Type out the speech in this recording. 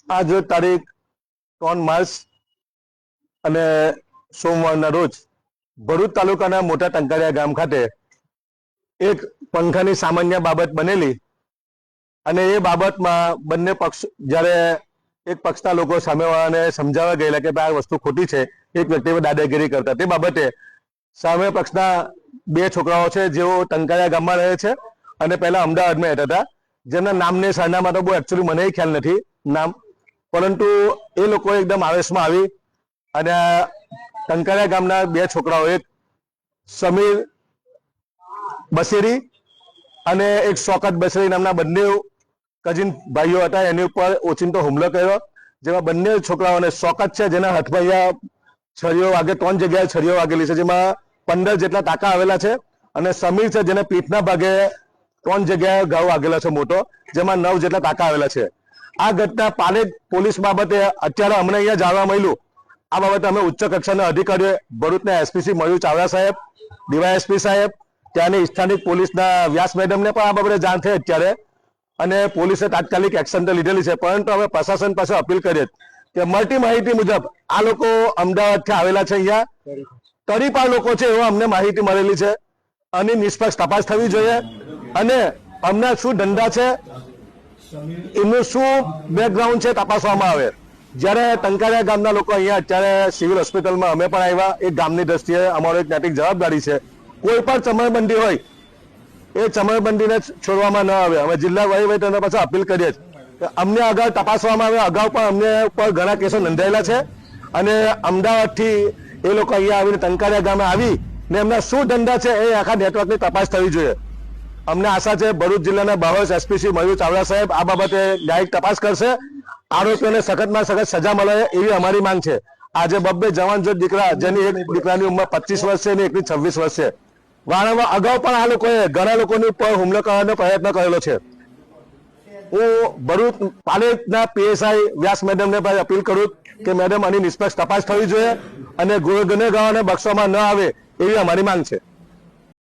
આજ તારીખ 3 માર્ચ અને સોમવારના રોજ ભરૂચ તાલુકાના મોટા ટંકારિયા ગામ ખાતે એક પંખાની સામાન્ય બાબત બનેલી અને એ બાબતમાં બંને પક્ષ જ્યારે એક પક્ષના લોકો સામેવાળાને સમજાવવા ગયેલા કે આ વસ્તુ ખોટી છે, એક વ્યક્તિ દાદાગીરી કરતા, તે બાબતે સામે પક્ષના 2 છોકરાઓ છે જેઓ ટંકારિયા ગામમાં રહે છે અને પહેલા અમદાવાદમાં રહેતા હતા, જેમના નામને સરનામા તો બહુ એકચ્યુઅલી મને ખ્યાલ નથી નામ, પરંતુ એ લોકો એકદમ આવેશમાં આવી અને ટંકારિયા ગામના 2 છોકરાઓ, એક સમીર બસેરી અને એક શોકત બસેરી નામના બંને કઝિન ભાઈઓ હતા, એની ઉપર ઓચિંતો હુમલો કર્યો, જેમાં બંને છોકરાઓને શોકત છે જેના હાથમાં અહીંયા છરીઓ વાગે, 3 જગ્યાએ છરીઓ વાગેલી છે, જેમાં 15 જેટલા ટાંકા આવેલા છે, અને સમીર છે જેને પીઠના ભાગે 3 જગ્યાએ ઘાવ વાગેલા છે મોટો, જેમાં 9 જેટલા ટાંકા આવેલા છે. આ ઘટના પાલેજ પોલીસ બાબતે અત્યારે અમને અહીંયા જાણવા મળ્યું. આ બાબતે અમે ઉચ્ચ કક્ષાના અધિકારીઓ, ભરૂચના એસપીસી મયુર ચાવડા સાહેબ, ડીવાયએસપી સાહેબ, ત્યાંની સ્થાનિક પોલીસના વ્યાસ મેડમને પણ આ બાબતે જાણ થઈ અત્યારે, અને પોલીસે તાત્કાલિક એક્શન તો લીધેલી છે. પરંતુ અમે પ્રશાસન પાસે અપીલ કરીએ કે મળતી માહિતી મુજબ આ લોકો અમદાવાદથી આવેલા છે, અહીંયા તરીપા લોકો છે એવો અમને માહિતી મળેલી છે, અને નિષ્પક્ષ તપાસ થવી જોઈએ, અને અમને શું ધંધા છે, એમનું શું બેકગ્રાઉન્ડ છે તપાસવામાં આવે. જ્યારે ટંકારિયા ગામના લોકો અહીંયા અત્યારે સિવિલ હોસ્પિટલમાં અમે પણ આવ્યા, એક ગામની દ્રષ્ટિએ અમારો એક નૈતિક જવાબદારી છે, કોઈ પણ ચમરબંધી હોય એ ચમરબંધીને છોડવામાં ન આવે. અમે જિલ્લા વહીવટીતંત્ર પાસે અપીલ કરીએ કે અમને અગાઉ તપાસવામાં આવે. અગાઉ પણ અમને ઉપર ઘણા કેસો નોંધાયેલા છે, અને અમદાવાદથી એ લોકો અહીંયા આવીને ટંકારિયા ગામે આવી ને એમના શું ધંધા છે એ આખા નેટવર્કની તપાસ થવી જોઈએ. અમને આશા છે ભરૂચ જિલ્લાના બાવસ એસપીસી મયુર ચાવડા સાહેબ આ બાબતે ન્યાયિક તપાસ કરશે, આરોપીઓને સખતમાં સખત સજા મળે એવી અમારી માંગ છે. આજે બબ્બે જવાન જો દીકરા, જેની એક દીકરાની ઉંમર 25 વર્ષ છે અને એકની 26 વર્ષ છે, વારંવાર અગાઉ પણ આ લોકોએ ઘણા લોકોની ઉપર હુમલો કરવાનો પ્રયત્ન કરેલો છે. હું ભરૂચ પાલેજના પીએસઆઈ વ્યાસ મેડમને પણ અપીલ કરું કે મેડમ આની નિષ્પક્ષ તપાસ થવી જોઈએ અને ગુનેગારોને બક્ષવામાં ન આવે એવી અમારી માંગ છે.